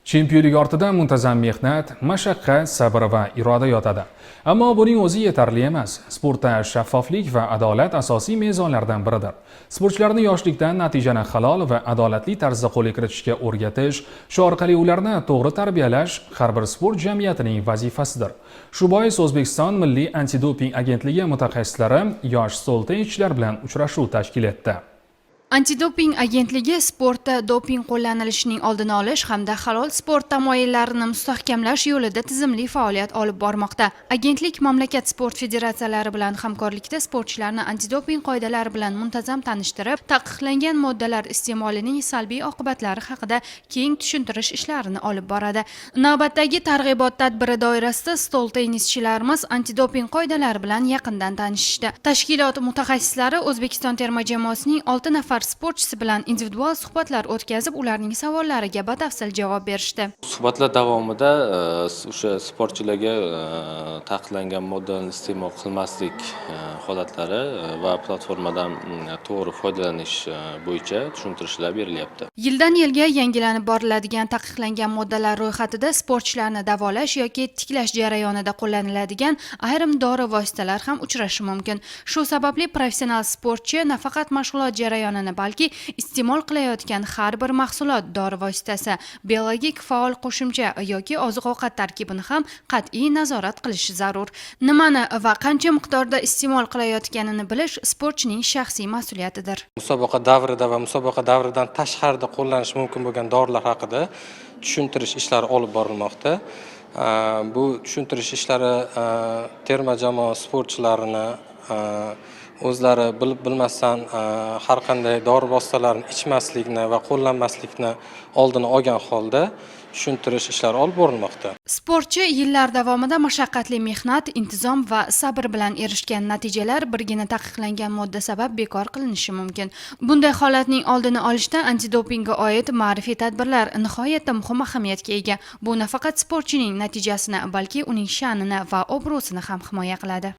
Chempionlik ortida muntazam mehnat, mashaqqat, sabr va iroda yotadi. Ammo buning o'zi yetarli emas. Sportda shaffoflik va adolat asosiy mezonlardan biridir. Sportchilarni yoshlikdan natijani halol va adolatli tarzda qo'lga kiritishga o'rgatish, shu orqali ularni to'g'ri tarbiyalash har bir sport jamiyatining vazifasidir. Shu bois O'zbekiston Milliy antidoping agentligi mutaxassislari yosh stol tennischilar bilan uchrashuv tashkil etdi. Antidoping agentligi sportda doping qo'llanilishining oldini olish hamda halol sport tamoyillarini mustahkamlash yo'lida tizimli faoliyat olib bormoqda. Agentlik mamlakat sport federatsiyalari bilan hamkorlikda sportchilarni antidoping qoidalari bilan muntazam tanishtirib, taqiqlangan moddalar iste'molining salbiy oqibatlari haqida keng tushuntirish ishlarini olib boradi. Navbatdagi targ'ibot tadbiri doirasida stol tennischilarimiz antidoping qoidalari bilan yaqindan tanishishdi. Tashkilot mutaxassislari O'zbekiston terma jamoasining 6 nafar sportchisi bilan individual suhbatlar o'tkazib, ularning savollariga batafsil javob berishdi. Suhbatlar davomida o'sha sportchilarga taqiqlangan moddalarni iste'mol qilmaslik holatlari va platformadan to'g'ri foydalanish bo'yicha tushuntirishlar berilyapti. Yildan yilga yangilanib boriladigan taqiqlangan moddalar ro'yxatida sportchilarni davolash yoki tiklash jarayonida qo'llaniladigan ayrim dori vositalar ham uchrashi mumkin. Shu sababli professional sportchi nafaqat mashg'ulot jarayonini balki iste'mol qilayotgan har bir mahsulot, dori vositasi, biologik faol qo'shimcha yoki oziq-ovqat tarkibini ham qat'iy nazorat qilishi zarur. Nimani va qancha miqdorda iste'mol qilayotganini bilish sportchining shaxsiy mas'uliyatidir. Musobaqa davrida va musobaqa davridan tashqarida qo'llanish mumkin bo'lgan dorilar haqida tushuntirish ishlari olib borilmoqda. Bu tushuntirish ishlari terma jamoa sportchilarini o'zlari bilib bilmasdan har qanday dori vositalarini ichmaslikni va qo'llanmaslikni oldini olgan holda tushuntirish ishlari olib borilmoqda. Sportchi yillar davomida mashaqqatli mehnat, intizom va sabr bilan erishgan natijalar birgina taqiqlangan modda sabab bekor qilinishi mumkin. Bunday holatning oldini olishda antidopingga oid ma'rifiy tadbirlar nihoyatda muhim ahamiyatga ega. Bu nafaqat sportchining natijasini, balki uning sha'nini va obro'sini ham himoya qiladi.